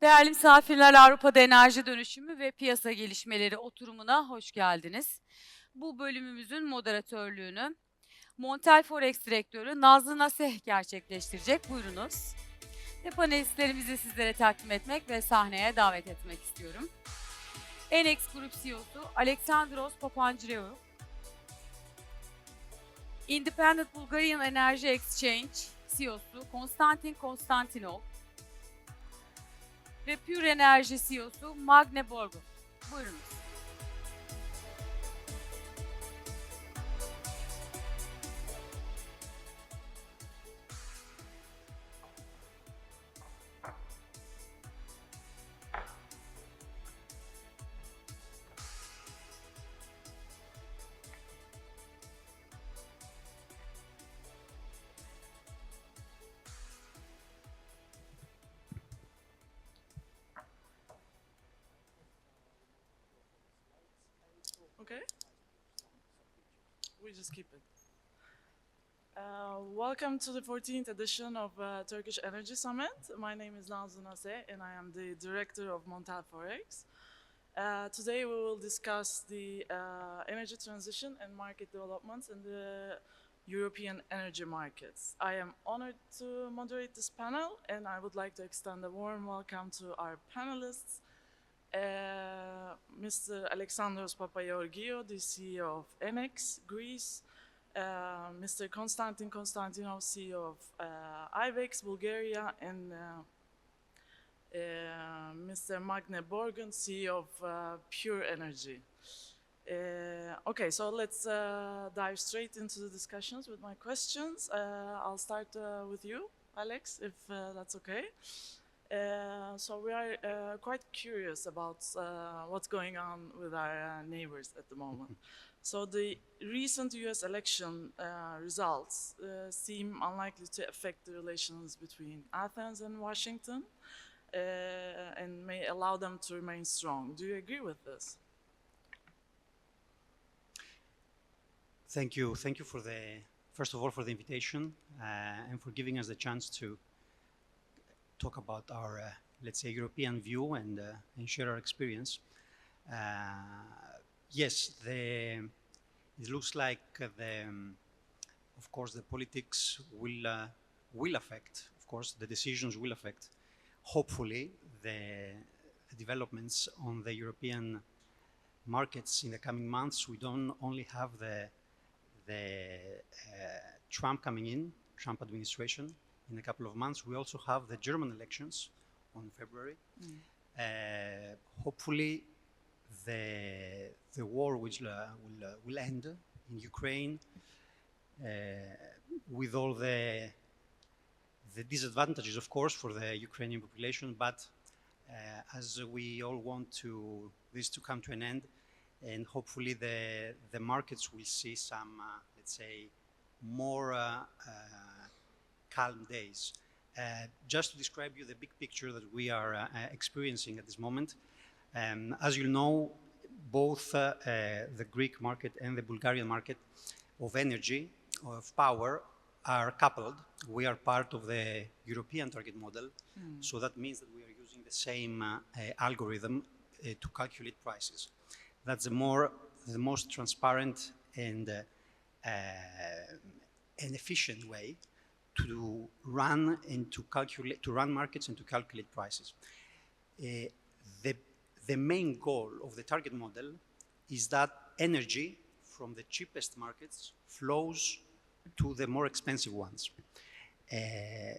Değerli misafirler, Avrupa'da enerji dönüşümü ve piyasa gelişmeleri oturumuna hoş geldiniz. Bu bölümümüzün moderatörlüğünü Montel Forex Direktörü Nazlı Naseh gerçekleştirecek. Buyurunuz. Ve panelistlerimizi sizlere takdim etmek ve sahneye davet etmek istiyorum. Enex Grup CEO'su Alexandros Papandreou, Independent Bulgarian Energy Exchange CEO'su Konstantin Konstantinov ve Pure Enerji CEO'su Magne Borgo. Buyurunuz. Okay. We just keep it. Welcome to the 14th edition of Turkish Energy Summit. My name is Nazlı Naseh and I am the director of Montel Forex. Today we will discuss the energy transition and market developments in the European energy markets. I am honored to moderate this panel and I would like to extend a warm welcome to our panelists. Mr. Alexandros Papageorgiou, the CEO of Enex Greece, Mr. Konstantin Konstantinov, CEO of IVEX Bulgaria, and Mr. Magne Borgen, CEO of Pure Energy. Okay, so let's dive straight into the discussions with my questions. I'll start with you, Alex, if that's okay. So we are quite curious about what's going on with our neighbors at the moment. So the recent US election results seem unlikely to affect the relations between Athens and Washington and may allow them to remain strong. Do you agree with this? Thank you. Thank you for first of all, for the invitation and for giving us the chance to talk about our, let's say, European view and share our experience. Yes, it looks like of course, the politics will affect, of course, the decisions will affect, hopefully, the developments on the European markets in the coming months. We don't only have the Trump coming in, Trump administration, in a couple of months. We also have the German elections on February. Hopefully, the war will end in Ukraine with all the disadvantages, of course, for the Ukrainian population. But as we all want this to come to an end, and hopefully the markets will see some, let's say, more calm days. Just to describe you the big picture that we are experiencing at this moment. As you know, both the Greek market and the Bulgarian market of energy, of power, are coupled. We are part of the European target model. So that means that we are using the same algorithm to calculate prices. That's the most transparent and an efficient way to run markets and to calculate prices. The main goal of the target model is that energy from the cheapest markets flows to the more expensive ones.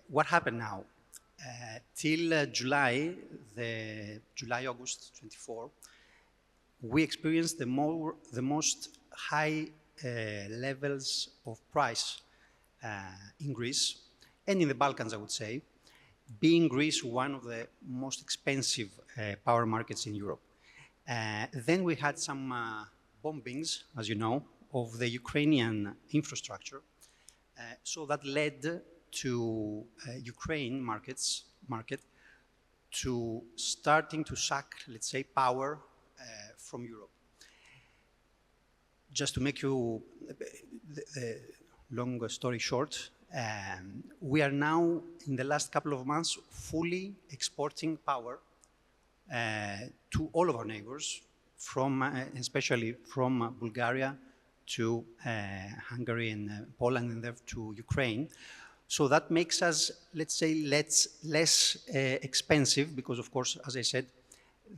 What happened now? Till July, August 24, we experienced the most high levels of price in Greece and in the Balkans, I would say, being Greece one of the most expensive power markets in Europe. Then we had some bombings, as you know, of the Ukrainian infrastructure. So that led to Ukraine market to starting to suck, let's say, power from Europe. Just to make you the long story short, We are now, in the last couple of months, fully exporting power to all of our neighbors, from, especially from Bulgaria to Hungary and Poland and then to Ukraine. So that makes us, let's say, less expensive because, of course, as I said,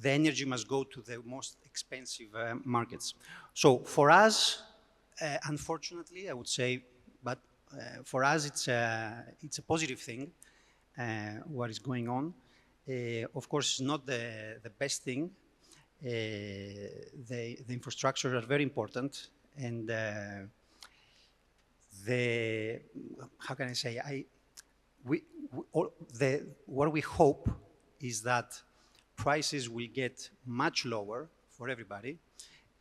the energy must go to the most expensive markets. So for us, unfortunately, I would say, but for us it's a positive thing, what is going on. Of course, it's not the best thing. The infrastructure are very important, and how can I say, what we hope is that prices will get much lower for everybody,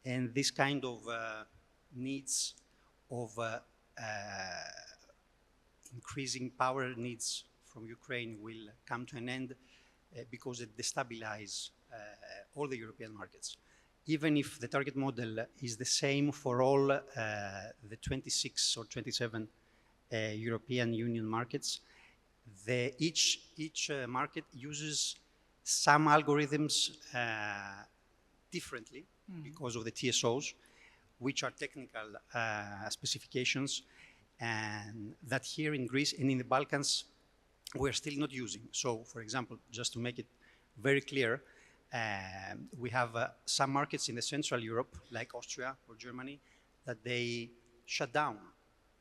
and this kind of needs of increasing power needs from Ukraine will come to an end because it destabilizes all the European markets. Even if the target model is the same for all the 26 or 27 European Union markets, each market uses some algorithms differently because of the TSOs, which are technical specifications, and that here in Greece and in the Balkans we're still not using. So, for example, just to make it very clear, we have some markets in the Central Europe, like Austria or Germany, that they shut down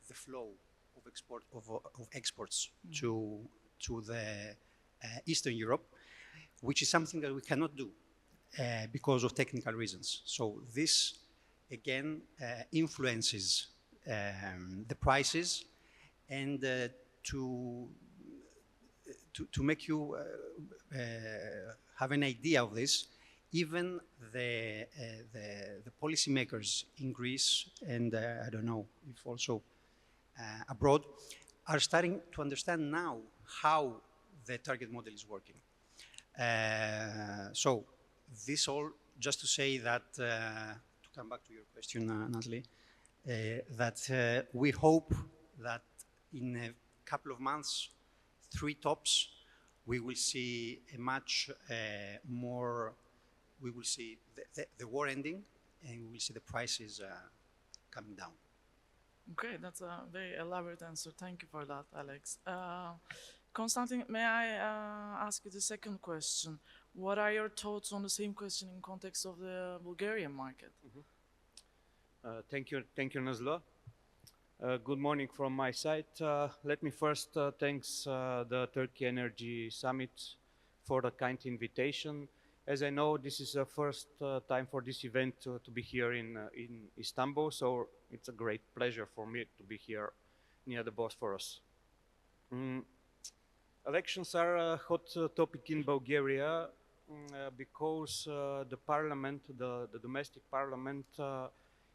the flow of exports to the Eastern Europe, which is something that we cannot do because of technical reasons. So this, again, influences the prices, and to make you have an idea of this, even the policymakers in Greece, and I don't know if also abroad, are starting to understand now how the target model is working. So this all just to say that, to come back to your question, Natalie, that we hope that in a couple of months, 3 tops, we will see a much more, we will see the war ending, and we will see the prices coming down. Okay, that's a very elaborate answer. Thank you for that, Alex. Konstantin, may I ask you the second question? What are your thoughts on the same question in context of the Bulgarian market? Thank you, Nazlo. Good morning from my side. Let me first thank the Turkey Energy Summit for the kind invitation. As I know, this is the first time for this event to be here in Istanbul, so it's a great pleasure for me to be here near the Bosphorus. Elections are a hot topic in Bulgaria because the parliament, the domestic parliament,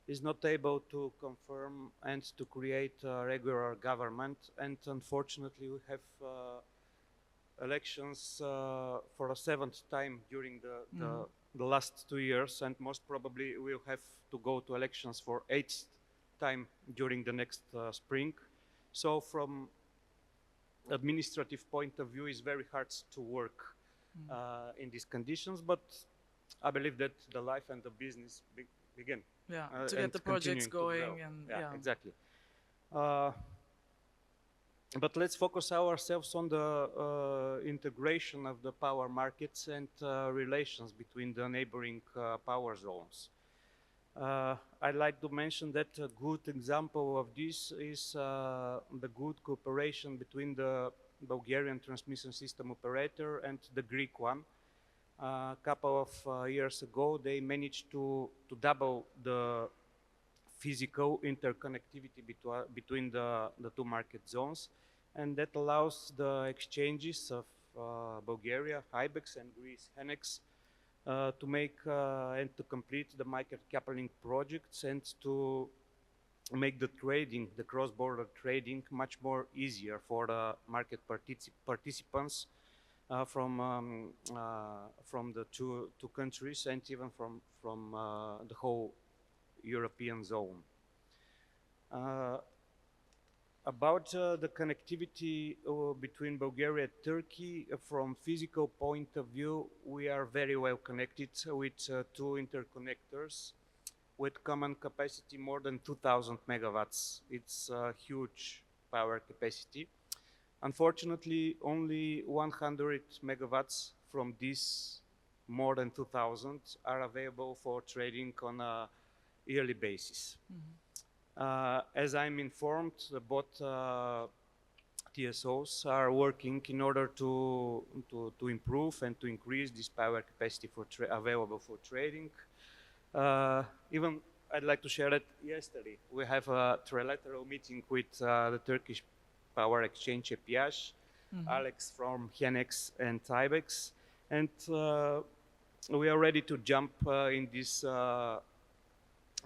is not able to confirm and to create a regular government, and unfortunately we have elections for a 7th time during the last 2 years, and most probably we'll have to go to elections for 8th time during the next spring. So from administrative point of view, it's very hard to work in these conditions, but I believe that the life and the business begin. Yeah, to get the projects going, and yeah, exactly. But let's focus ourselves on the integration of the power markets and relations between the neighboring power zones. I'd like to mention that a good example of this is the good cooperation between the Bulgarian transmission system operator and the Greek one. A couple of years ago, they managed to double the physical interconnectivity between the 2 market zones, and that allows the exchanges of Bulgaria, Ibex, and Greece, Henex, to make and to complete the market coupling projects and to make the trading, the cross-border trading, much more easier for the market participants from the two countries, and even from the whole European zone. About the connectivity between Bulgaria and Turkey, from physical point of view, we are very well connected with two interconnectors with common capacity more than 2,000 megawatts. It's a huge power capacity. Unfortunately, only 100 megawatts from this more than 2,000 are available for trading on a yearly basis. As I'm informed, both TSOs are working in order to improve and to increase this power capacity for available for trading. Even I'd like to share that yesterday we have a trilateral meeting with the Turkish Power Exchange EPH, Alex from Henex and Ibex, and we are ready to jump in this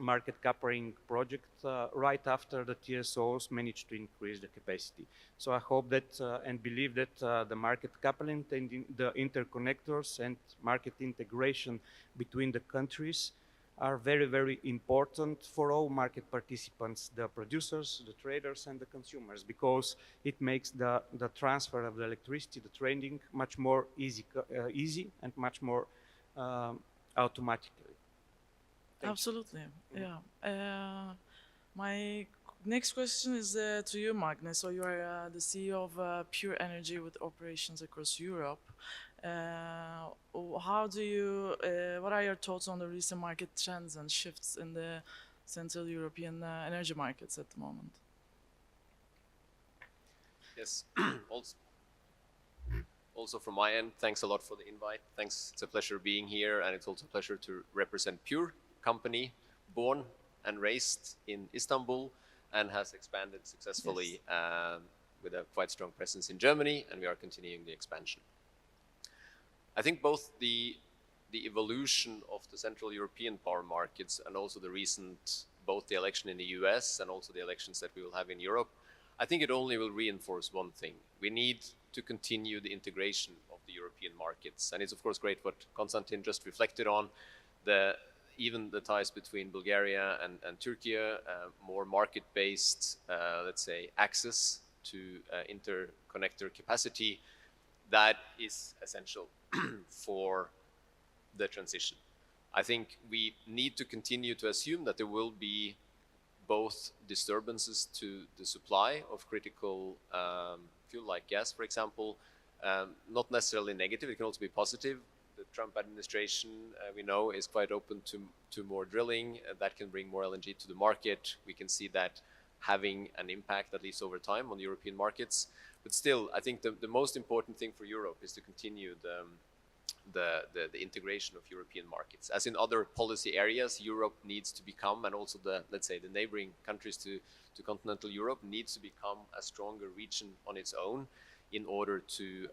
market coupling project right after the TSOs managed to increase the capacity. So I hope that and believe that the market coupling and the interconnectors and market integration between the countries are very, very important for all market participants, the producers, the traders, and the consumers, because it makes the transfer of the electricity, the trading, much more easy and much more automatically. Absolutely, yeah. My next question is to you, Magne. So you are the CEO of Pure Energy with operations across Europe. What are your thoughts on the recent market trends and shifts in the Central European energy markets at the moment? Yes, also from my end, thanks a lot for the invite. Thanks, it's a pleasure being here, and it's also a pleasure to represent Pure company, born and raised in Istanbul, and has expanded successfully with a quite strong presence in Germany, and we are continuing the expansion. I think both the evolution of the Central European power markets and also the recent, both the election in the US and also the elections that we will have in Europe, I think it only will reinforce one thing. We need to continue the integration of the European markets. And it's of course great what Konstantin just reflected on, even the ties between Bulgaria and Turkey, more market-based, let's say, access to interconnector capacity, that is essential for the transition. I think we need to continue to assume that there will be both disturbances to the supply of critical fuel like gas, for example, not necessarily negative, it can also be positive. The Trump administration, we know, is quite open to more drilling. That can bring more LNG to the market. We can see that having an impact, at least over time, on the European markets. But still, I think the most important thing for Europe is to continue the integration of European markets. As in other policy areas, Europe needs to become, and also let's say the neighboring countries to continental Europe needs to become a stronger region on its own in order to,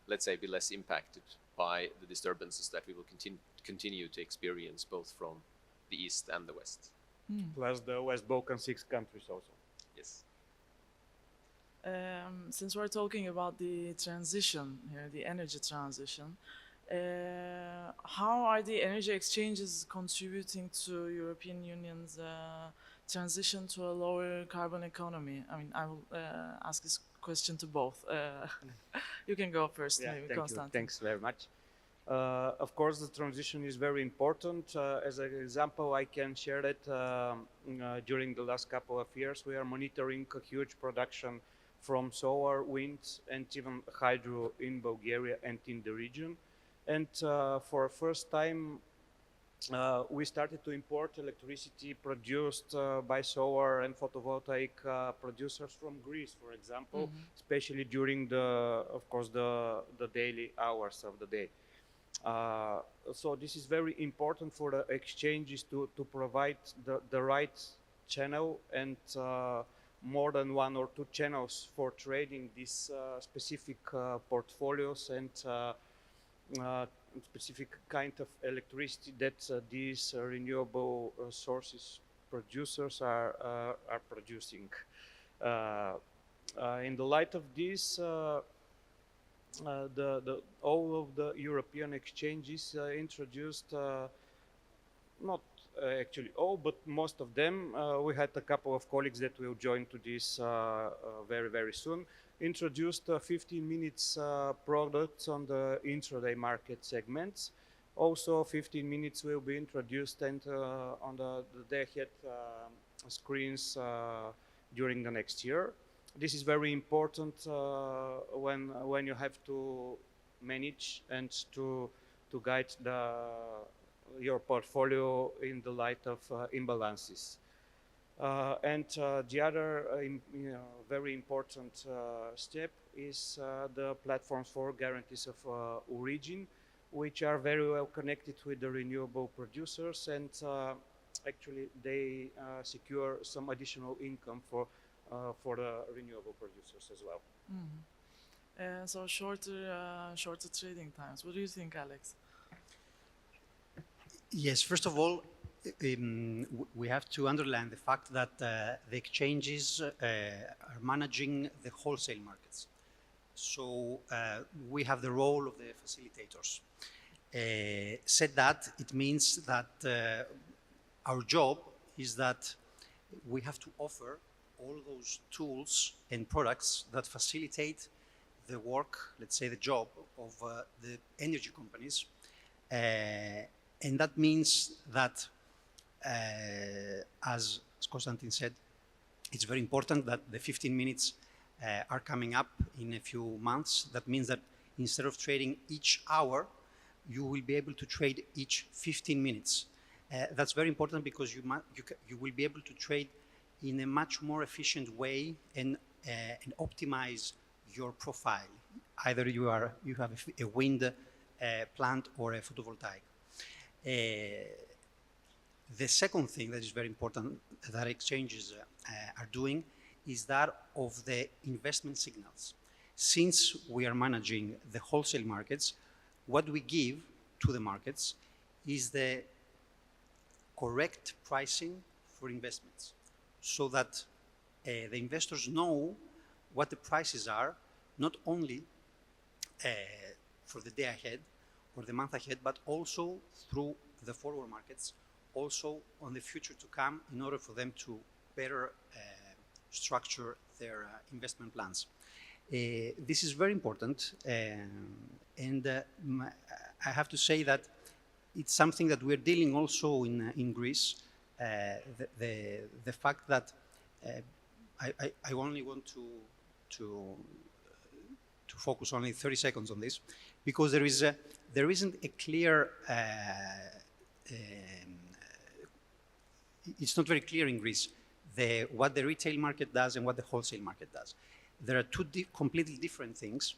let's say, be less impacted by the disturbances that we will continue to experience both from the East and the West. Plus the West Balkan 6 countries also. Yes. Since we're talking about the transition here, the energy transition, how are the energy exchanges contributing to European Union's transition to a lower carbon economy? I mean, I will ask this question to both. You can go first, maybe, Konstantin. Thanks very much. Of course, the transition is very important. As an example, I can share that during the last couple of years, we are monitoring a huge production from solar, wind, and even hydro in Bulgaria and in the region. And for the first time, we started to import electricity produced by solar and photovoltaic producers from Greece, for example, especially during of course, the daily hours of the day. So this is very important for the exchanges to provide the right channel and more than one or two channels for trading these specific portfolios and specific kind of electricity that these renewable sources producers are producing. In the light of this, all of the European exchanges introduced not actually all, but most of them. We had a couple of colleagues that will join to this very, very soon. Introduced 15 minutes products on the intraday market segments. Also, 15 minutes will be introduced and on the day-ahead screens during the next year. This is very important when you have to manage and to guide your portfolio in the light of imbalances. And the other very important step is the platforms for guarantees of origin, which are very well connected with the renewable producers, and actually they secure some additional income for the renewable producers as well. So shorter trading times. What do you think, Alex? Yes, first of all, we have to underline the fact that the exchanges are managing the wholesale markets. So we have the role of the facilitators. Said that, it means that our job is that we have to offer all those tools and products that facilitate the work, let's say the job of the energy companies. And that means that, as Konstantin said, it's very important that the 15 minutes are coming up in a few months. That means that instead of trading each hour, you will be able to trade each 15 minutes. That's very important because you will be able to trade in a much more efficient way and optimize your profile. Either you have a wind plant or a photovoltaic. The second thing that is very important that exchanges are doing is that of the investment signals. Since we are managing the wholesale markets, what we give to the markets is the correct pricing for investments, so that the investors know what the prices are, not only for the day ahead or the month ahead, but also through the forward markets, also on the future to come, in order for them to better structure their investment plans. This is very important, and I have to say that it's something that we're dealing also in Greece. The fact that I only want to focus only 30 seconds on this, because there isn't a clear, it's not very clear in Greece what the retail market does and what the wholesale market does. There are two completely different things,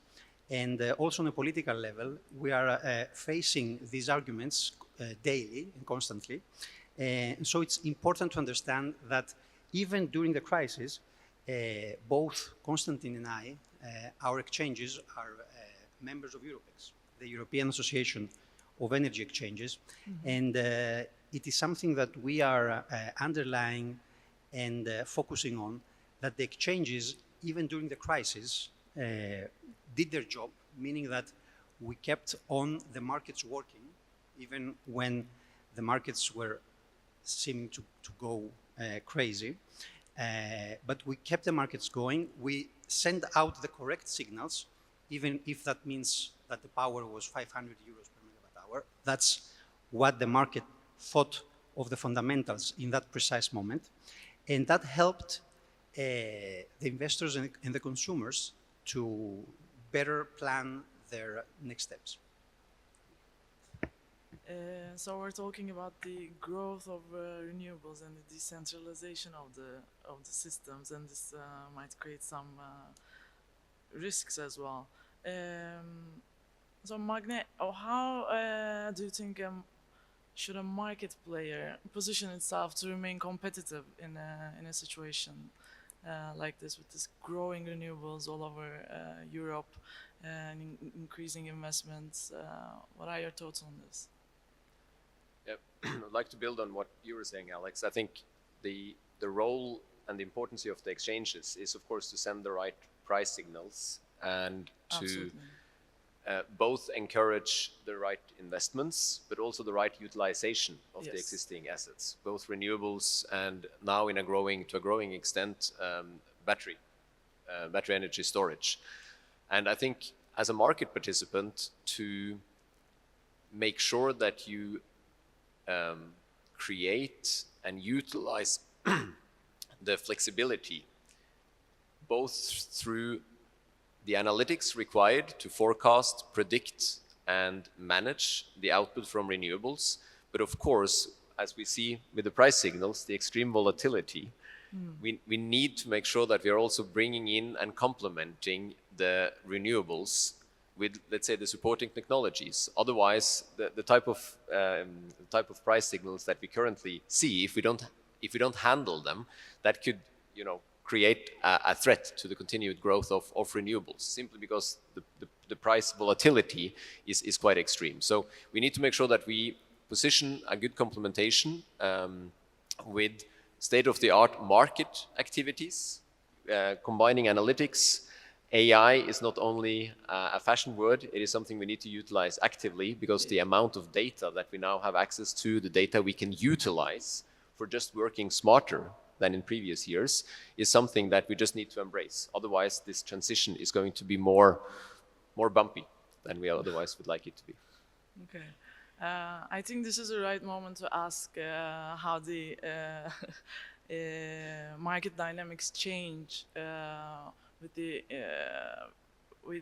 and also on a political level, we are facing these arguments daily and constantly. So it's important to understand that even during the crisis, both Konstantin and I, our exchanges are members of Europex, the European Association of Energy Exchanges, and it is something that we are underlying and focusing on, that the exchanges, even during the crisis, did their job, meaning that we kept on the markets working, even when the markets were seeming to go crazy. But we kept the markets going. We sent out the correct signals, even if that means that the power was 500 euros per megawatt hour. That's what the market thought of the fundamentals in that precise moment. And that helped the investors and the consumers to better plan their next steps. So we're talking about the growth of renewables and the decentralization of the systems, and this might create some risks as well. So Magne, how do you think should a market player position itself to remain competitive in a situation like this, with this growing renewables all over Europe and increasing investments? What are your thoughts on this? Yeah, I'd like to build on what you were saying, Alex. I think the role and the importance of the exchanges is, of course, to send the right price signals and to both encourage the right investments, but also the right utilization of the Yes. existing assets, both renewables and now to a growing extent, battery energy storage. And I think as a market participant, to make sure that you create and utilize the flexibility, both through the analytics required to forecast, predict, and manage the output from renewables. But of course, as we see with the price signals, the extreme volatility, we need to make sure that we are also bringing in and complementing the renewables with, let's say, the supporting technologies. Otherwise, the type of price signals that we currently see, if we don't handle them, that could, create a threat to the continued growth of renewables, simply because the price volatility is quite extreme. So we need to make sure that we position a good complementation with state-of-the-art market activities, combining analytics. AI is not only a fashion word, it is something we need to utilize actively, because the amount of data that we now have access to, the data we can utilize for just working smarter than in previous years, is something that we just need to embrace. Otherwise, this transition is going to be more bumpy than we otherwise would like it to be. Okay. I think this is the right moment to ask how the market dynamics change with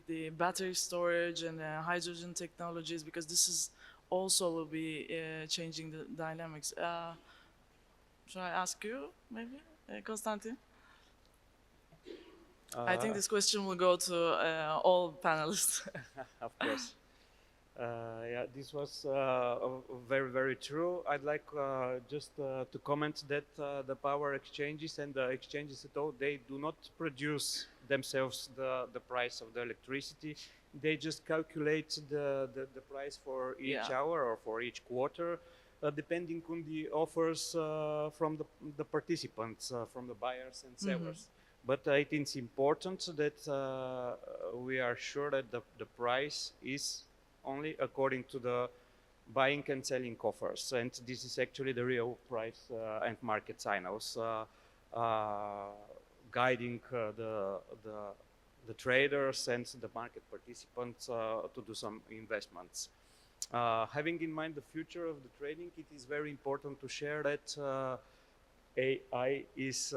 the battery storage and hydrogen technologies, because this is also will be changing the dynamics. Should I ask you, maybe, Konstantin? I think this question will go to all panelists. Of course. Yeah, this was very, very true. I'd like just to comment that the power exchanges and the exchanges at all, they do not produce themselves the price of the electricity. They just calculate the price for each hour or for each quarter, depending on the offers from the participants, from the buyers and sellers. But I think it's important that we are sure that the price is only according to the buying and selling offers, and this is actually the real price and market signals guiding the traders and the market participants to do some investments. Having in mind the future of the trading, it is very important to share that AI is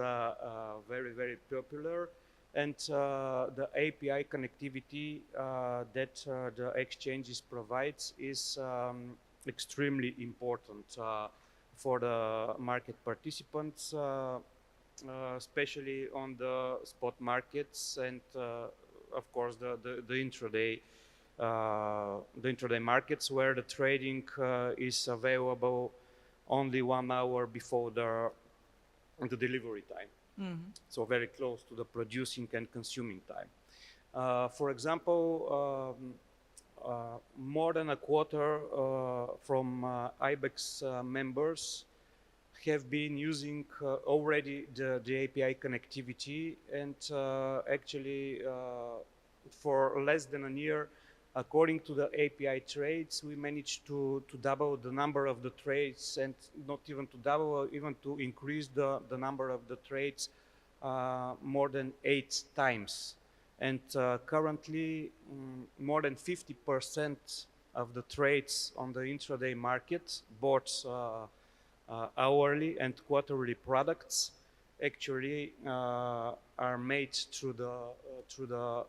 very, very popular, and the API connectivity that the exchanges provides is extremely important for the market participants, especially on the spot markets and of course the intraday markets, where the trading is available only 1 hour before the delivery time. So very close to the producing and consuming time. For example, more than a quarter from IBEX members have been using already the API connectivity, and actually for less than a year, according to the API trades, we managed to double the number of the trades, and not even to double, even to increase the number of the trades more than 8 times. And currently, more than 50% of the trades on the intraday market, both hourly and quarterly products, actually are made through the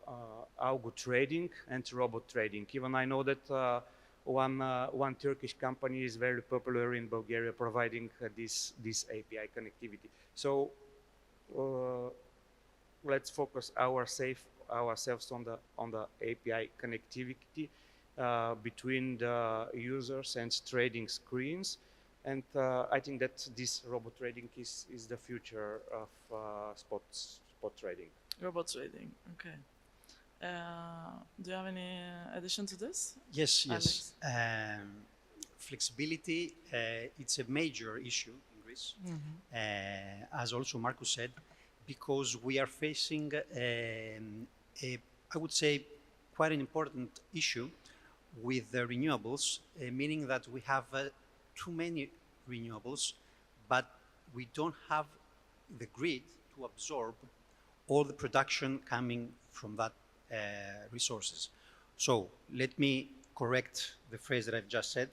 algo trading and robot trading. Even I know that one Turkish company is very popular in Bulgaria, providing this API connectivity. So let's focus ourselves on the API connectivity between the users and trading screens. And I think that this robot trading is the future of spot trading. Robot trading, okay. Do you have any addition to this? Yes. Alex? Flexibility, it's a major issue in Greece, as also Marcus said, because we are facing, I would say, quite an important issue with the renewables, meaning that we have too many renewables, but we don't have the grid to absorb all the production coming from that resources. So let me correct the phrase that I've just said.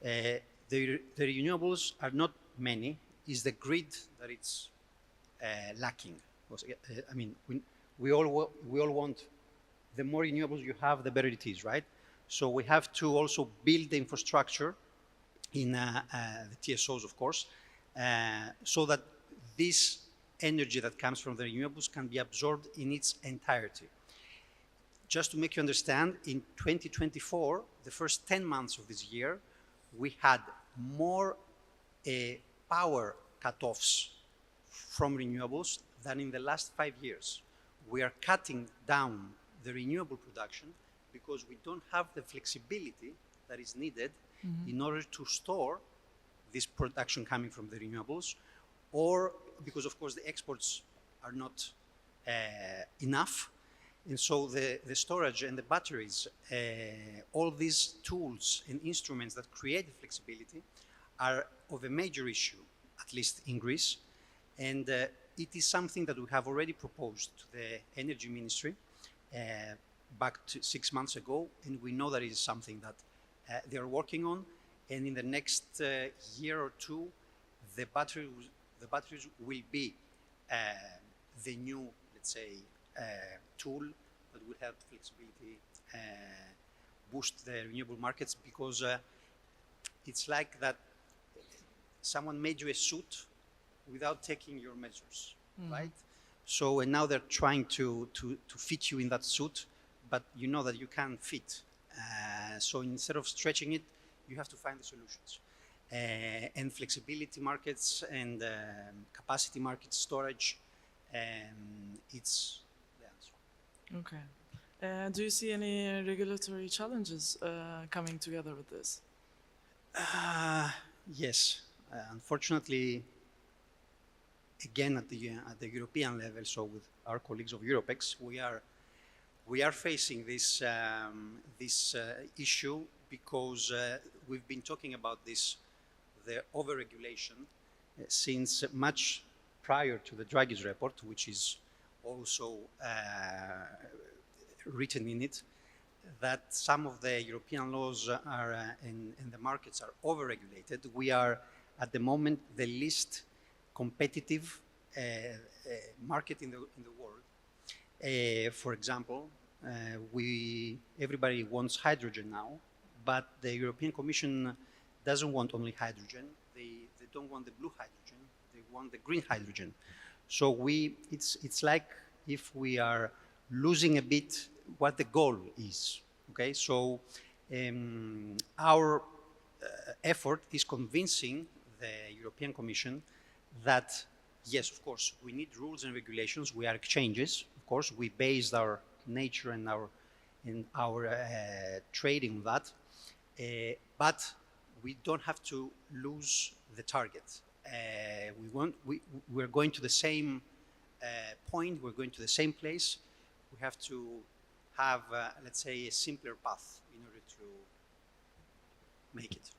The renewables are not many, it's the grid that it's lacking. I mean, we all want, the more renewables you have, the better it is, right? So we have to also build the infrastructure in the TSOs, of course, so that this energy that comes from the renewables can be absorbed in its entirety. Just to make you understand, in 2024, the first 10 months of this year, we had more power cutoffs from renewables than in the last 5 years. We are cutting down the renewable production because we don't have the flexibility that is needed in order to store this production coming from the renewables, or because, of course, the exports are not enough. And so the storage and the batteries, all these tools and instruments that create the flexibility are of a major issue, at least in Greece. And it is something that we have already proposed to the Energy Ministry back to 6 months ago, and we know that it is something that they are working on. And in the next year or two, the batteries will be the new, let's say, tool that will help flexibility boost the renewable markets, because it's like that someone made you a suit without taking your measures, right? So, and now they're trying to fit you in that suit, but you know that you can't fit. So instead of stretching it, you have to find the solutions. And flexibility markets and capacity markets, storage, it's the answer. Okay. Do you see any regulatory challenges coming together with this? Yes. Unfortunately, again at the European level, so with our colleagues of Europex, we are facing this issue because we've been talking about this, the overregulation, since much prior to the Draghi's report, which is also written in it, that some of the European laws are and the markets are overregulated. We are at the moment the least competitive market in the world. For example, everybody wants hydrogen now, but the European Commission doesn't want only hydrogen. They don't want the blue hydrogen. They want the green hydrogen. So it's like if we are losing a bit what the goal is. Okay, so our effort is convincing the European Commission that yes, of course, we need rules and regulations. We are exchanges, of course. We based our nature and our trading on that, but we don't have to lose the target. We're going to the same point. We're going to the same place. We have to have, let's say, a simpler path in order to make it.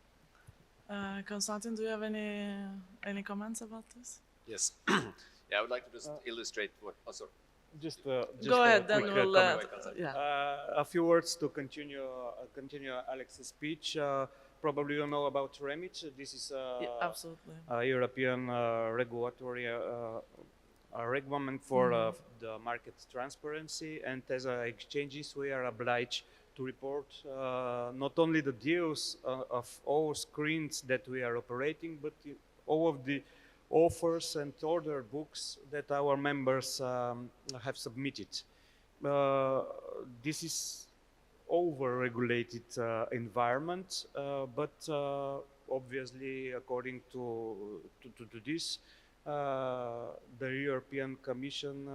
Konstantin, do you have any comments about this? Yes. Yeah, I would like to just illustrate what. Oh, sorry. Just Go ahead, then quick we'll. comment. Yeah. A few words to continue Alex's speech. Probably you know about REMIT. This is Absolutely. a European regulatory requirement for the market transparency, and as exchanges we are obliged to report not only the deals of all screens that we are operating, but all of the offers and order books that our members have submitted. This is over-regulated environment, but obviously, according to this, the European Commission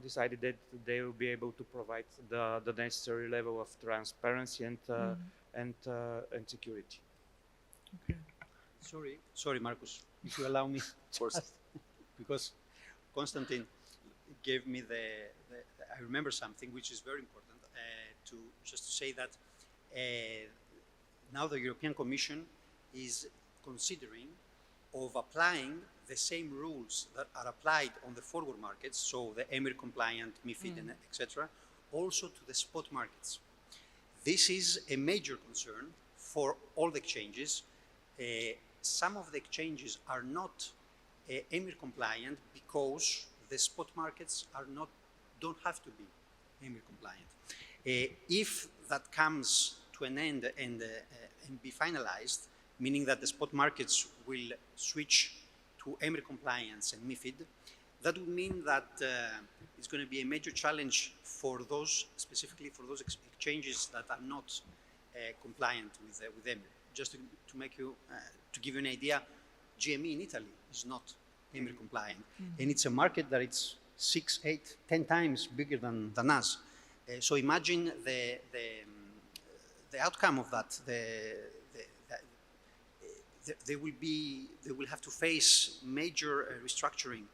decided that they will be able to provide the necessary level of transparency and security. Okay. Sorry, Marcus, if you allow me. Of course. Because Konstantin gave me I remember something which is very important. just to say that now the European Commission is considering of applying the same rules that are applied on the forward markets, so the EMIR compliant, MiFID, and etc., also to the spot markets. This is a major concern for all the exchanges. Some of the exchanges are not EMIR compliant because the spot markets don't have to be EMIR compliant. If that comes to an end and be finalized, meaning that the spot markets will switch to EMIR compliance and MiFID, that would mean that it's going to be a major challenge for those, specifically for those exchanges that are not compliant with EMIR. Just to make you, to give you an idea, GME in Italy is not EMIR compliant, and it's a market that it's 6, 8, 10 times bigger than us. So imagine the outcome of that. They will have to face major restructuring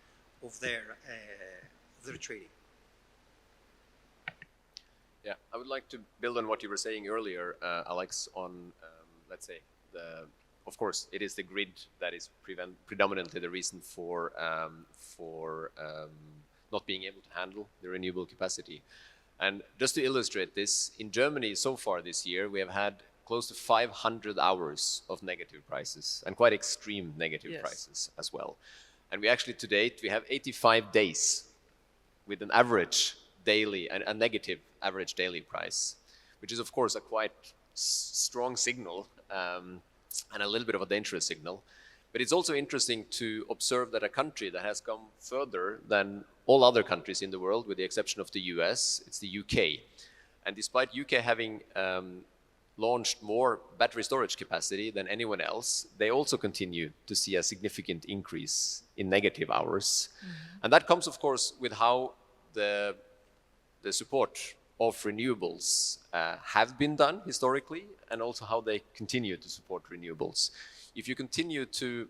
of their trading. Yeah, I would like to build on what you were saying earlier, Alex, on, let's say, of course, it is the grid that is predominantly the reason for not being able to handle the renewable capacity. And just to illustrate this, in Germany so far this year, we have had close to 500 hours of negative prices, and quite extreme negative prices as well. And we actually, to date, we have 85 days with an average daily, a negative average daily price, which is, of course, a quite strong signal and a little bit of a dangerous signal. But it's also interesting to observe that a country that has come further than all other countries in the world, with the exception of the US, it's the UK. And despite UK having launched more battery storage capacity than anyone else, they also continue to see a significant increase in negative hours. And that comes, of course, with how the support of renewables have been done historically, and also how they continue to support renewables. If you continue to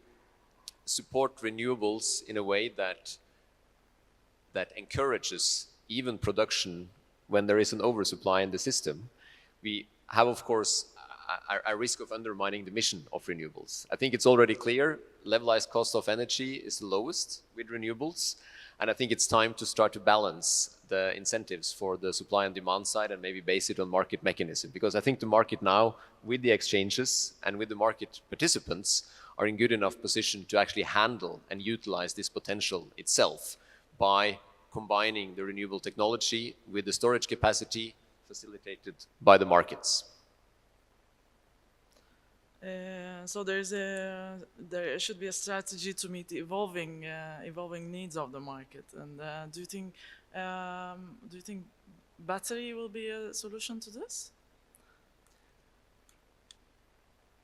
support renewables in a way that encourages even production when there is an oversupply in the system, we have, of course, a risk of undermining the mission of renewables. I think it's already clear, levelized cost of energy is the lowest with renewables, and I think it's time to start to balance the incentives for the supply and demand side and maybe base it on market mechanism. Because I think the market now, with the exchanges and with the market participants, are in good enough position to actually handle and utilize this potential itself by combining the renewable technology with the storage capacity facilitated by the markets. So there should be a strategy to meet the evolving needs of the market. And do you think battery will be a solution to this?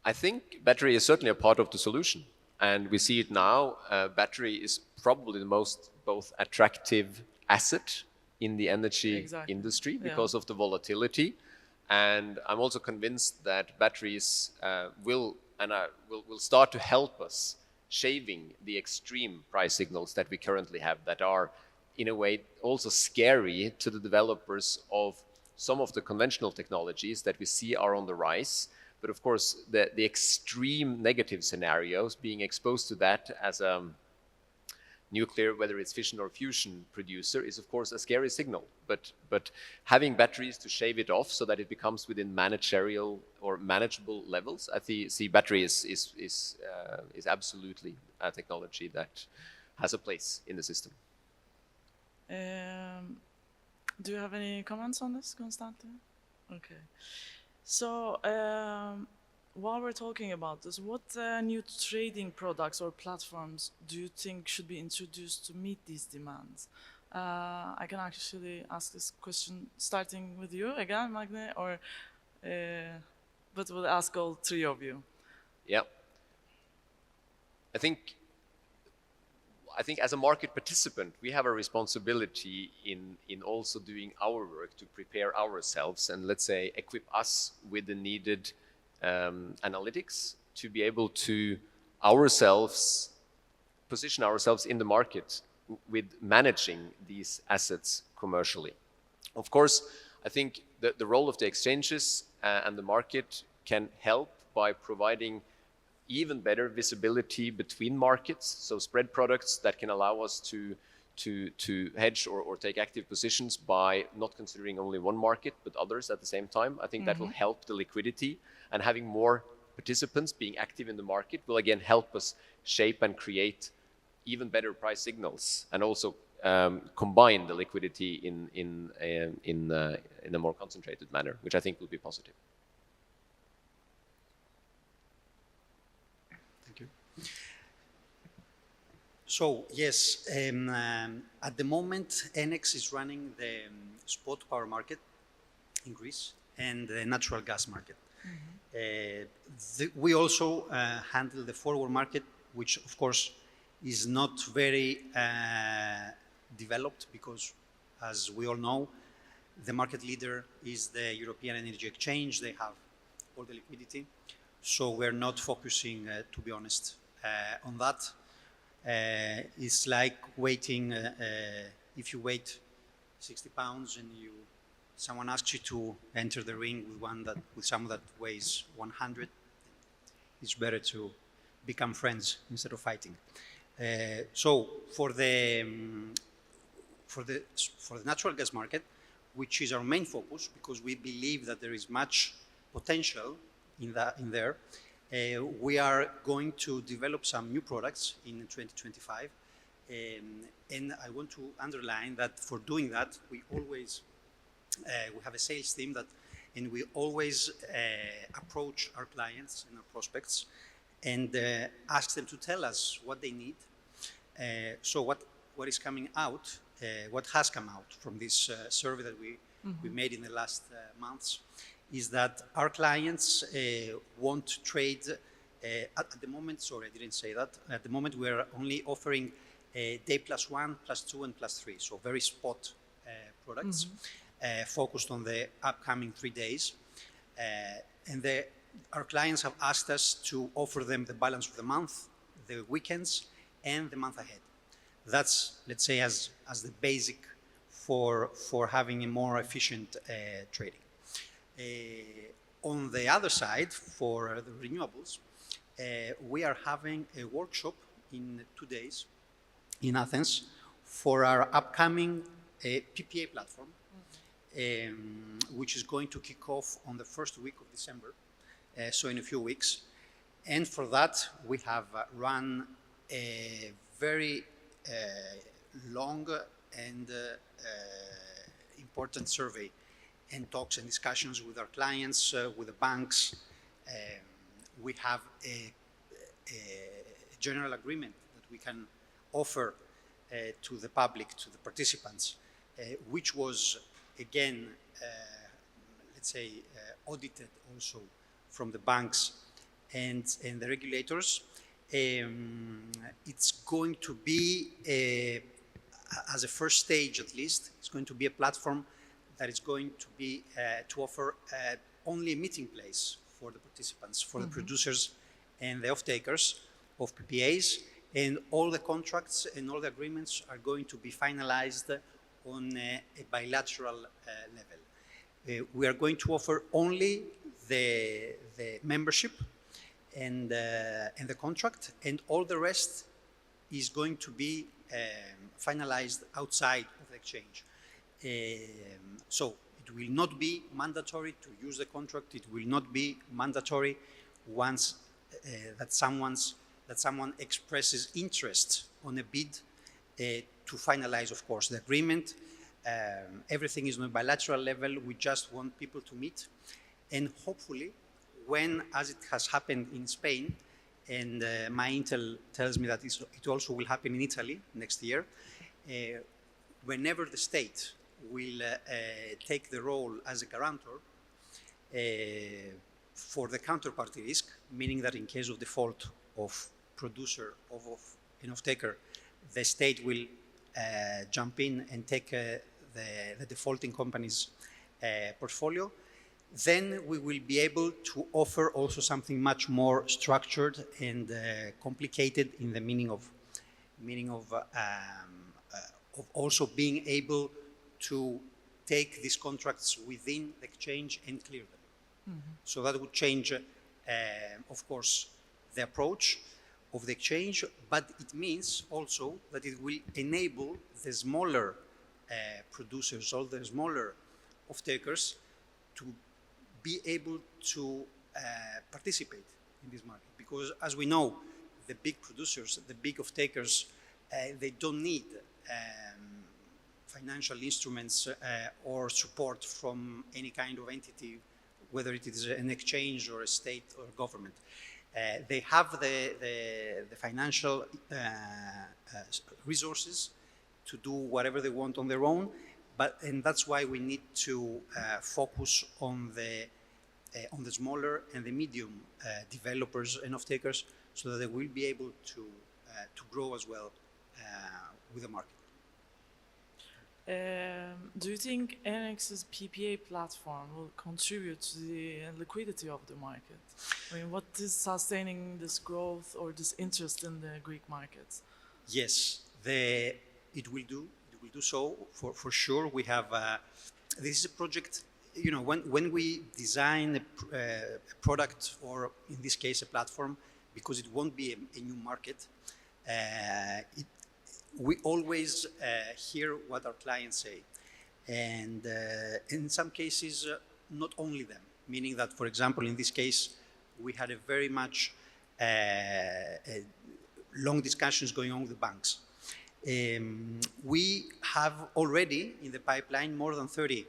I think battery is certainly a part of the solution, and we see it now. Battery is probably the most both attractive asset in the energy industry because of the volatility. And I'm also convinced that batteries will start to help us shaving the extreme price signals that we currently have, that are in a way also scary to the developers of some of the conventional technologies that we see are on the rise. But of course, the extreme negative scenarios, being exposed to that as a nuclear, whether it's fission or fusion producer, is of course a scary signal. But having batteries to shave it off so that it becomes within managerial or manageable levels, I see battery is absolutely a technology that has a place in the system. Do you have any comments on this, Constantin? Okay. So while we're talking about this, what new trading products or platforms do you think should be introduced to meet these demands? I can actually ask this question starting with you again, Magne, or but we'll ask all three of you. Yeah. I think as a market participant, we have a responsibility in also doing our work to prepare ourselves and, let's say, equip us with the needed analytics to be able to position ourselves in the market with managing these assets commercially. Of course, I think the role of the exchanges and the market can help by providing even better visibility between markets, so spread products that can allow us to hedge or take active positions by not considering only one market but others at the same time. I think that will help the liquidity, and having more participants being active in the market will again help us shape and create even better price signals, and also combine the liquidity in a more concentrated manner, which I think will be positive. Thank you. So yes, at the moment, NX is running the spot power market in Greece and the natural gas market. We also handle the forward market, which of course is not very developed, because, as we all know, the market leader is the European Energy Exchange. They have all the liquidity. So we're not focusing, to be honest, on that. It's like waiting, if you wait 60 pounds and someone asks you to enter the ring with someone that weighs 100, it's better to become friends instead of fighting. So for the natural gas market, which is our main focus, because we believe that there is much potential in there, we are going to develop some new products in 2025. And I want to underline that for doing that, we have a sales team and we always approach our clients and our prospects and ask them to tell us what they need. So what is coming out, what has come out from this survey that we made in the last months, is that our clients want to trade at the moment. Sorry, I didn't say that. At the moment, we are only offering day +1, +2, and +3, so very spot products focused on the upcoming 3 days. And our clients have asked us to offer them the balance of the month, the weekends, and the month ahead. That's, let's say, as the basic for having a more efficient trading. On the other side, for the renewables, we are having a workshop in 2 days in Athens for our upcoming PPA platform, which is going to kick off on the first week of December, so in a few weeks. And for that, we have run a very long and important survey and talks and discussions with our clients, with the banks. We have a general agreement that we can offer to the public, to the participants, which was, again, let's say, audited also from the banks and the regulators. It's going to be, as a first stage at least, it's going to be a platform that is going to be to offer only a meeting place for the participants, for the producers and the off-takers of PPAs, and all the contracts and all the agreements are going to be finalized on a bilateral level. We are going to offer only the membership and the contract, and all the rest is going to be finalized outside of the exchange. So it will not be mandatory to use the contract. It will not be mandatory once that someone expresses interest on a bid to finalize, of course, the agreement. Everything is on a bilateral level. We just want people to meet, and hopefully, as it has happened in Spain, and my intel tells me that it also will happen in Italy next year, whenever the state will take the role as a guarantor for the counterparty risk, meaning that in case of default of producer of an off-taker, the state will jump in and take the defaulting company's portfolio, then we will be able to offer also something much more structured and complicated in the meaning of also being able to take these contracts within the exchange and clear them. So that would change, of course, the approach of the exchange, but it means also that it will enable the smaller producers, all the smaller off-takers, to be able to participate in this market. Because as we know, the big producers, the big off-takers, they don't need financial instruments or support from any kind of entity, whether it is an exchange or a state or government. They have the financial resources to do whatever they want on their own, and that's why we need to focus on the smaller and the medium developers and off-takers, so that they will be able to grow as well with the market. Do you think Energy's PPA platform will contribute to the liquidity of the market? I mean, what is sustaining this growth or this interest in the Greek markets? Yes, it will do. It will do so for sure. We have this is a project. You know, when we design a product, or in this case a platform, because it won't be a new market, we always hear what our clients say, and in some cases, not only them. Meaning that, for example, in this case, we had a very much long discussions going on with the banks. We have already in the pipeline more than 30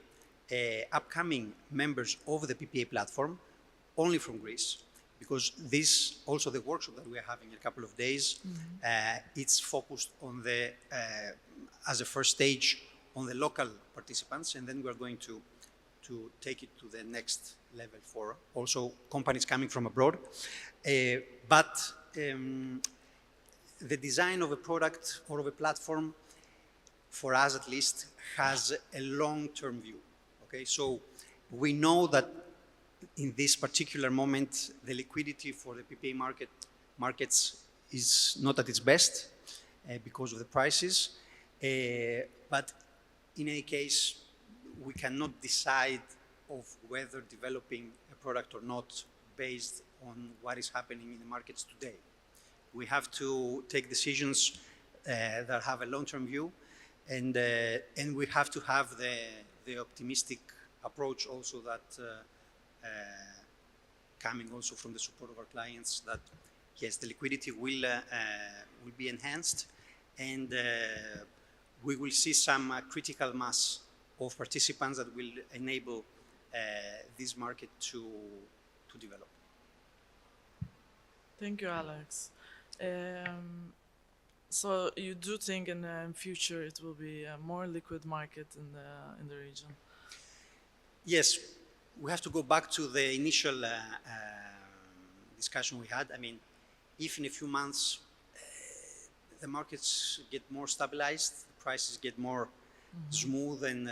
upcoming members of the PPA platform, only from Greece, because this, also the workshop that we are having in a couple of days, it's focused on the, as a first stage, on the local participants, and then we are going to take it to the next level for also companies coming from abroad. But the design of a product or of a platform, for us at least, has a long-term view. Okay, so we know that in this particular moment, the liquidity for the PPA markets is not at its best because of the prices. But in any case, we cannot decide of whether developing a product or not based on what is happening in the markets today. We have to take decisions that have a long-term view, and we have to have the optimistic approach also that coming also from the support of our clients, that yes, the liquidity will be enhanced, and we will see some critical mass of participants that will enable this market to develop. Thank you, Alex. So you do think in the future it will be a more liquid market in the region? Yes, we have to go back to the initial discussion we had. I mean, if in a few months the markets get more stabilized, the prices get more smooth, and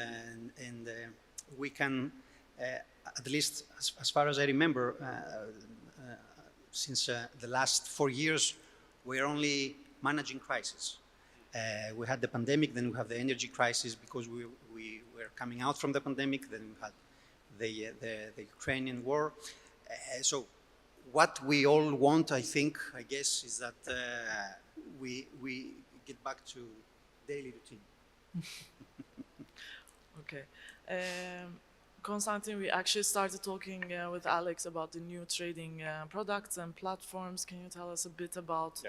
we can, at least as far as I remember, since the last 4 years, we're only managing crisis. We had the pandemic, then we have the energy crisis because we were coming out from the pandemic, then we had the Ukrainian war. So what we all want, I guess, is that we get back to daily routine. Okay. Konstantin, we actually started talking with Alex about the new trading products and platforms. Can you tell us a bit about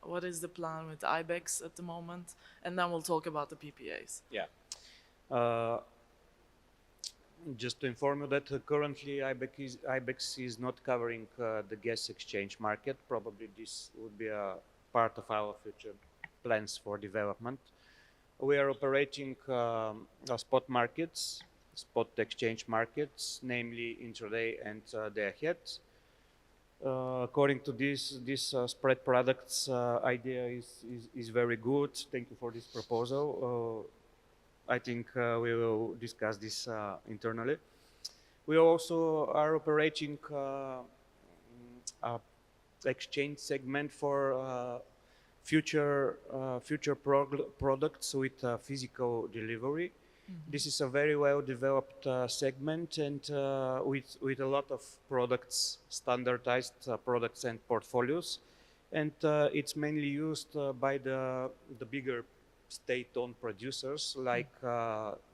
what is the plan with IBEX at the moment? And then we'll talk about the PPAs. Yeah. Just to inform you that currently IBEX is not covering the gas exchange market. Probably this would be a part of our future plans for development. We are operating spot markets, spot exchange markets, namely intraday and day ahead. According to this spread products idea is very good. Thank you for this proposal. I think we will discuss this internally. We also are operating exchange segment for future products with physical delivery. This is a very well developed segment, and with a lot of products, standardized products and portfolios, and it's mainly used by the bigger state-owned producers like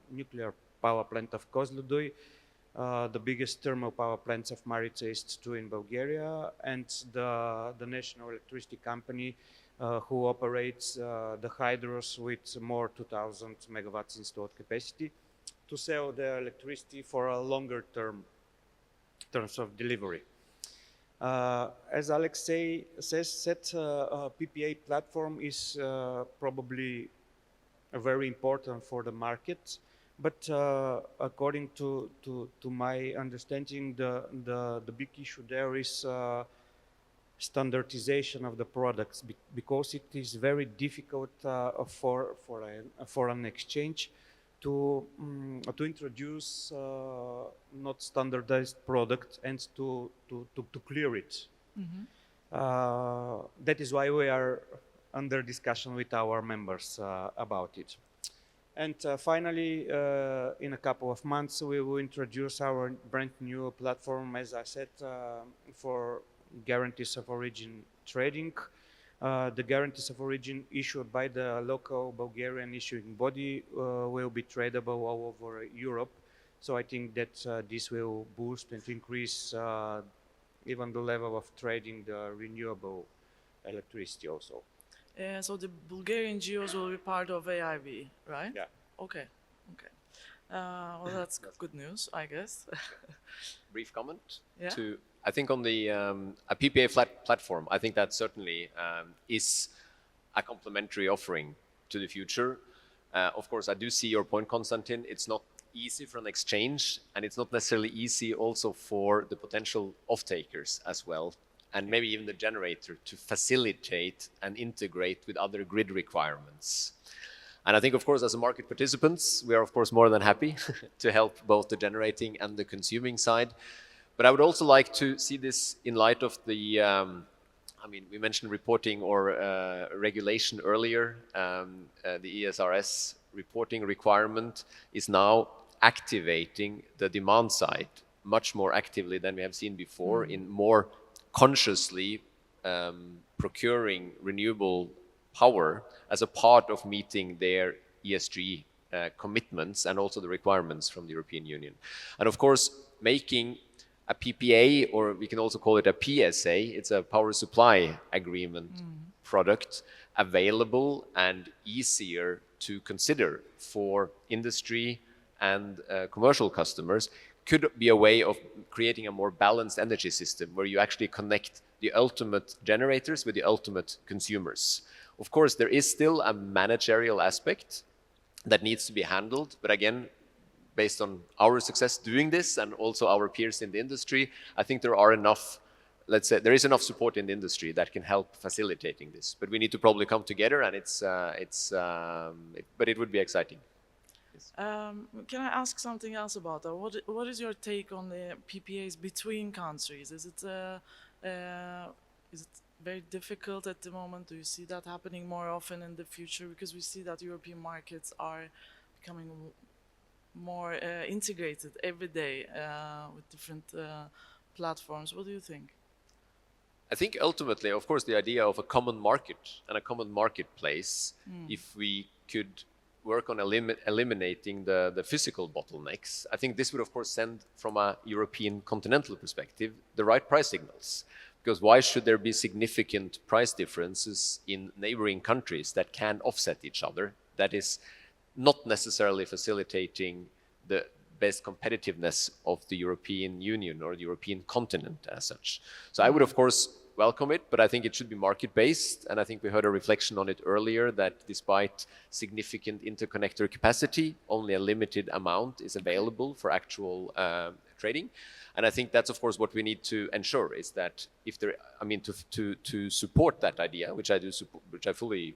nuclear power plant of Kozloduy, the biggest thermal power plants of Marica East 2 in Bulgaria, and the national electricity company who operates the hydros with more 2,000 megawatts installed capacity to sell the electricity for a longer terms of delivery. As Alex said, PPA platform is probably very important for the market, but according to my understanding, the big issue there is standardization of the products, because it is very difficult for an exchange to introduce not standardized product and to clear it. That is why we are under discussion with our members about it. And finally, in a couple of months, we will introduce our brand new platform, as I said, for guarantees of origin trading. The guarantees of origin issued by the local Bulgarian issuing body will be tradable all over Europe. So I think that this will boost and increase even the level of trading the renewable electricity also. So the Bulgarian geos will be part of AIB, right? Yeah. Okay. Okay. Well, that's good news, I guess. Brief comment. Yeah. I think on the a PPA platform, I think that certainly is a complementary offering to the future. Of course, I do see your point, Konstantin. It's not easy for an exchange, and it's not necessarily easy also for the potential off-takers as well, and maybe even the generator to facilitate and integrate with other grid requirements. And I think, of course, as a market participants, we are, of course, more than happy to help both the generating and the consuming side. But I would also like to see this in light of the, I mean, we mentioned reporting or regulation earlier. The ESRS reporting requirement is now activating the demand side much more actively than we have seen before, in more consciously procuring renewable power as a part of meeting their ESG commitments and also the requirements from the European Union. And of course, making a PPA, or we can also call it a PSA, it's a power supply agreement product, available and easier to consider for industry and commercial customers, could be a way of creating a more balanced energy system where you actually connect the ultimate generators with the ultimate consumers. Of course, there is still a managerial aspect that needs to be handled, but again, based on our success doing this and also our peers in the industry, I think there are enough, let's say, there is enough support in the industry that can help facilitating this. But we need to probably come together, and but it would be exciting. Yes. Can I ask something else about that? What is your take on the PPAs between countries? Is it very difficult at the moment? Do you see that happening more often in the future? Because we see that European markets are becoming more integrated every day with different platforms. What do you think? I think ultimately, of course, the idea of a common market and a common marketplace, if we could work on eliminating the physical bottlenecks, I think this would, of course, send, from a European continental perspective, the right price signals. Because why should there be significant price differences in neighboring countries that can offset each other? That is not necessarily facilitating the best competitiveness of the European Union or the European continent as such. So I would, of course, welcome it, but I think it should be market-based. And I think we heard a reflection on it earlier that despite significant interconnector capacity, only a limited amount is available for actual trading. And I think that's, of course, what we need to ensure is that if there, I mean, to support that idea, which I do support, which I fully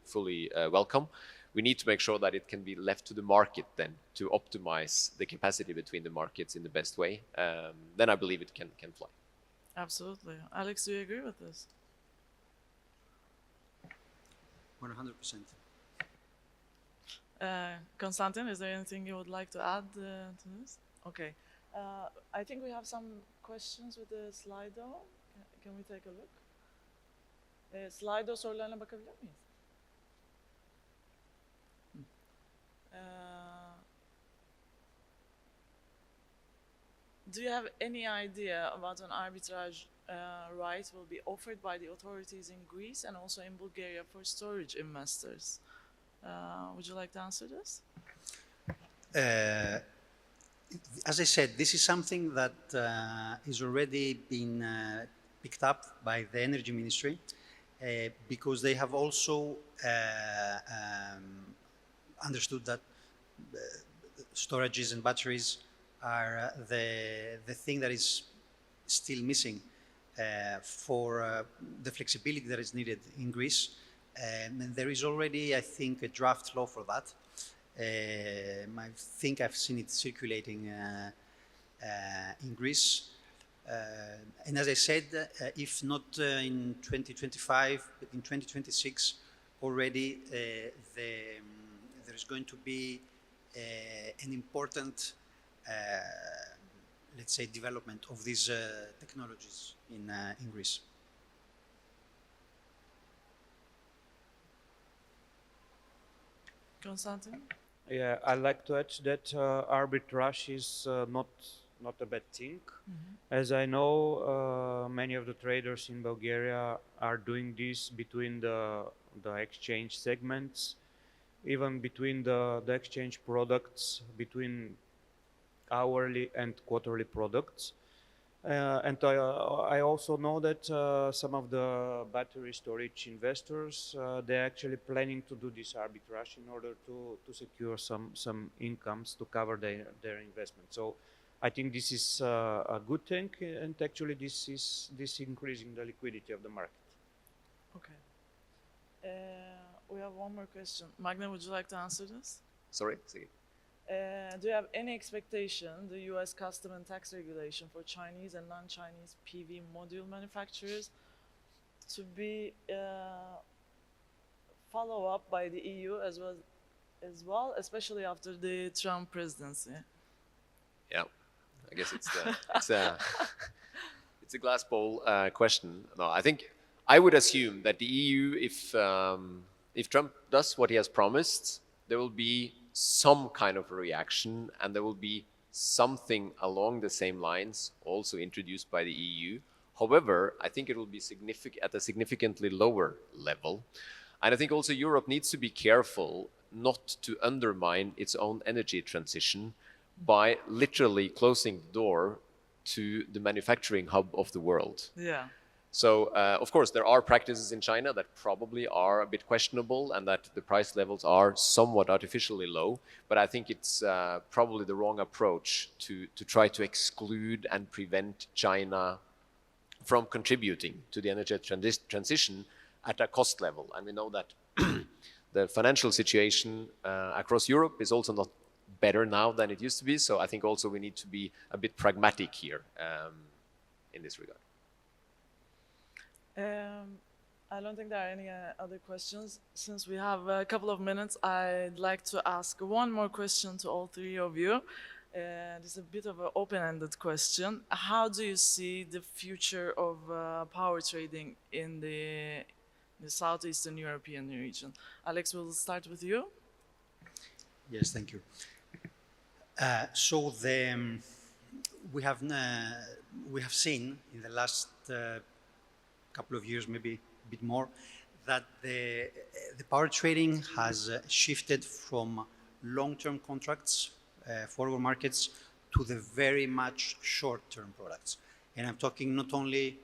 welcome, we need to make sure that it can be left to the market then to optimize the capacity between the markets in the best way. Then I believe it can fly. Absolutely. Alex, do you agree with this? 100%. Konstantin, is there anything you would like to add to this? Okay. I think we have some questions with the Slido. Can we take a look? Slido sorularına bakabilir miyiz? Do you have any idea about an arbitrage right will be offered by the authorities in Greece and also in Bulgaria for storage investors? Would you like to answer this? As I said, this is something that is already been picked up by the Energy Ministry because they have also understood that storages and batteries are the thing that is still missing for the flexibility that is needed in Greece. And there is already, I think, a draft law for that. I think I've seen it circulating in Greece. And as I said, if not in 2025, but in 2026, already there is going to be an important, let's say, development of these technologies in Greece. Konstantin? Yeah, I'd like to add that arbitrage is not a bad thing. As I know, many of the traders in Bulgaria are doing this between the exchange segments, even between the exchange products, between hourly and quarterly products. And I also know that some of the battery storage investors, they're actually planning to do this arbitrage in order to secure some incomes to cover their investment. So I think this is a good thing, and actually this is increasing the liquidity of the market. Okay. We have one more question. Magne, would you like to answer this? Sorry, see. Do you have any expectation the US custom and tax regulation for Chinese and non-Chinese PV module manufacturers to be followed up by the EU as well, especially after the Trump presidency? Yeah, I guess it's a glass bowl question. No, I think I would assume that the EU, if Trump does what he has promised, there will be some kind of a reaction, and there will be something along the same lines also introduced by the EU. However, I think it will be at a significantly lower level. And I think also Europe needs to be careful not to undermine its own energy transition by literally closing the door to the manufacturing hub of the world. Yeah. So, of course, there are practices in China that probably are a bit questionable and that the price levels are somewhat artificially low. But I think it's probably the wrong approach to try to exclude and prevent China from contributing to the energy transition at a cost level. And we know that the financial situation across Europe is also not better now than it used to be. So I think also we need to be a bit pragmatic here in this regard. I don't think there are any other questions. Since we have a couple of minutes, I'd like to ask one more question to all three of you. It's a bit of an open-ended question. How do you see the future of power trading in the Southeastern European region? Alex, we'll start with you. Yes, thank you. So we have seen in the last couple of years, maybe a bit more, that the power trading has shifted from long-term contracts, forward markets, to the very much short-term products. And I'm talking not only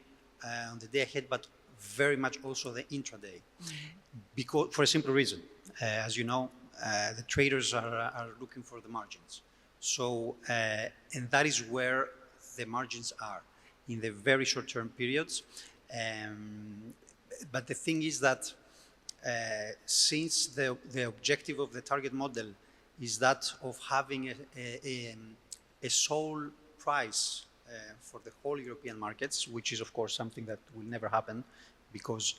on the day ahead, but very much also the intraday. Because, for a simple reason, as you know, the traders are looking for the margins. So, and that is where the margins are, in the very short-term periods. But the thing is that since the objective of the target model is that of having a sole price for the whole European markets, which is of course something that will never happen because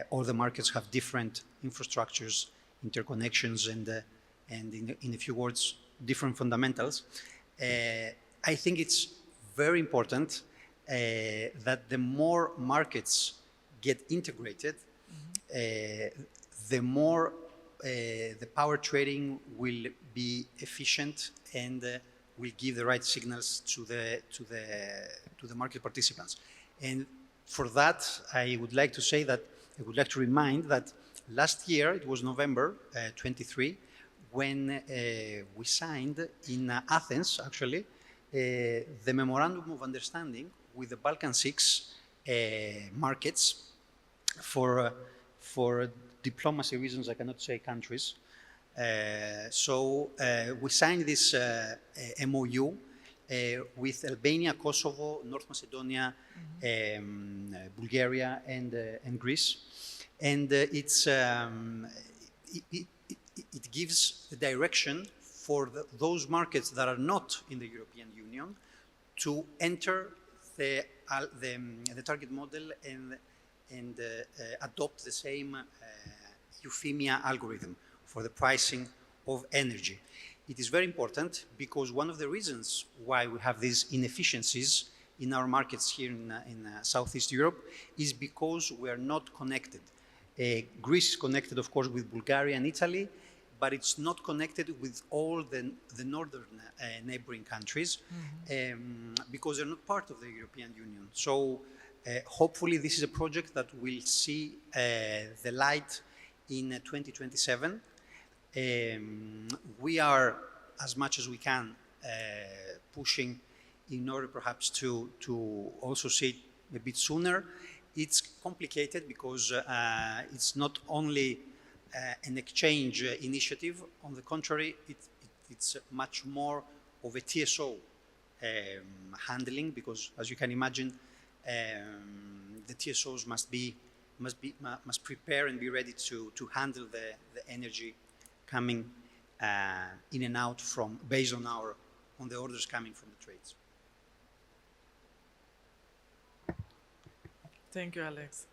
All the markets have different infrastructures, interconnections, and in a few words, different fundamentals. I think it's very important that the more markets get integrated, the more the power trading will be efficient and will give the right signals to the market participants. And for that, I would like to say that I would like to remind that last year, it was November 23, when we signed in Athens, actually, the Memorandum of Understanding with the Balkan 6 markets for diplomacy reasons, I cannot say countries. So we signed this MOU with Albania, Kosovo, North Macedonia, Bulgaria, and Greece. And it gives the direction for those markets that are not in the European Union to enter the target model and adopt the same Euphemia algorithm for the pricing of energy. It is very important because one of the reasons why we have these inefficiencies in our markets here in Southeast Europe is because we are not connected. Greece is connected, of course, with Bulgaria and Italy, but it's not connected with all the northern neighboring countries because they're not part of the European Union. So hopefully this is a project that will see the light in 2027. We are, as much as we can, pushing in order perhaps to also see it a bit sooner. It's complicated because it's not only an exchange initiative. On the contrary, it's much more of a TSO handling because, as you can imagine, the TSOs must prepare and be ready to handle the energy coming in and out based on the orders coming from the trades. Thank you, Alex.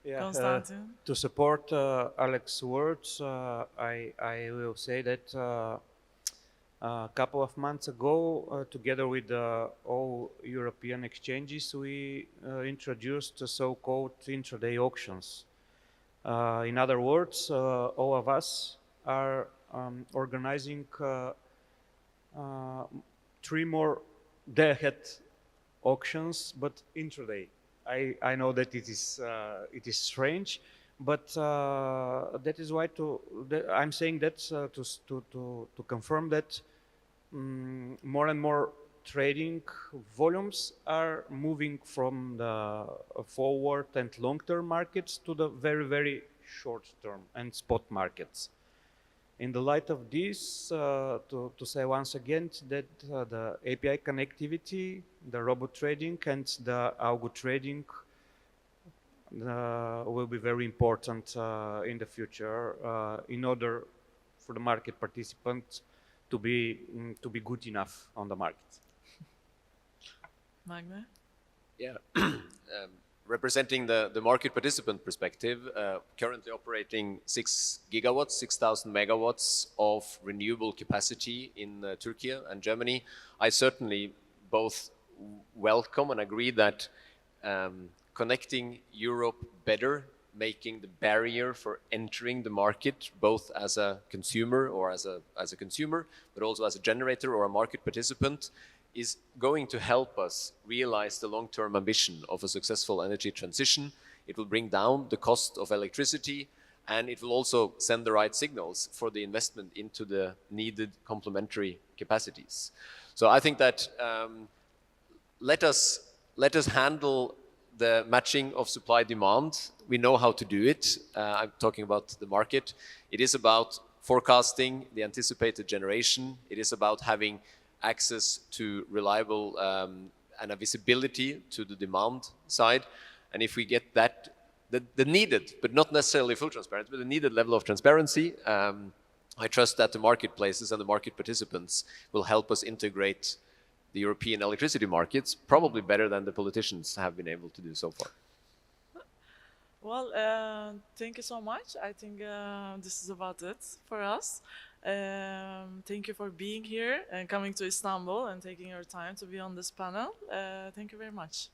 Yeah, Constantin? to support Alex's words, I will say that a couple of months ago, together with all European exchanges, we introduced the so-called intraday auctions. In other words, all of us are organizing 3 more day-ahead auctions, but intraday. I know that it is strange, but that is why I'm saying that to confirm that more and more trading volumes are moving from the forward and long-term markets to the very, very short-term and spot markets. In the light of this, to say once again that the API connectivity, the robot trading, and the algo trading will be very important in the future in order for the market participants to be good enough on the market. Magne? Yeah. Representing the market participant perspective, currently operating 6,000 megawatts of renewable capacity in Turkey and Germany. I certainly both welcome and agree that connecting Europe better, making the barrier for entering the market, both as a consumer or as a consumer, but also as a generator or a market participant, is going to help us realize the long-term ambition of a successful energy transition. It will bring down the cost of electricity, and it will also send the right signals for the investment into the needed complementary capacities. So I think that let us handle the matching of supply-demand. We know how to do it. I'm talking about the market. It is about forecasting the anticipated generation. It is about having access to reliable and a visibility to the demand side. And if we get that, the needed, but not necessarily full transparency, but the needed level of transparency, I trust that the marketplaces and the market participants will help us integrate the European electricity markets probably better than the politicians have been able to do so far. Well, thank you so much. I think this is about it for us. Thank you for being here and coming to Istanbul and taking your time to be on this panel. Thank you very much.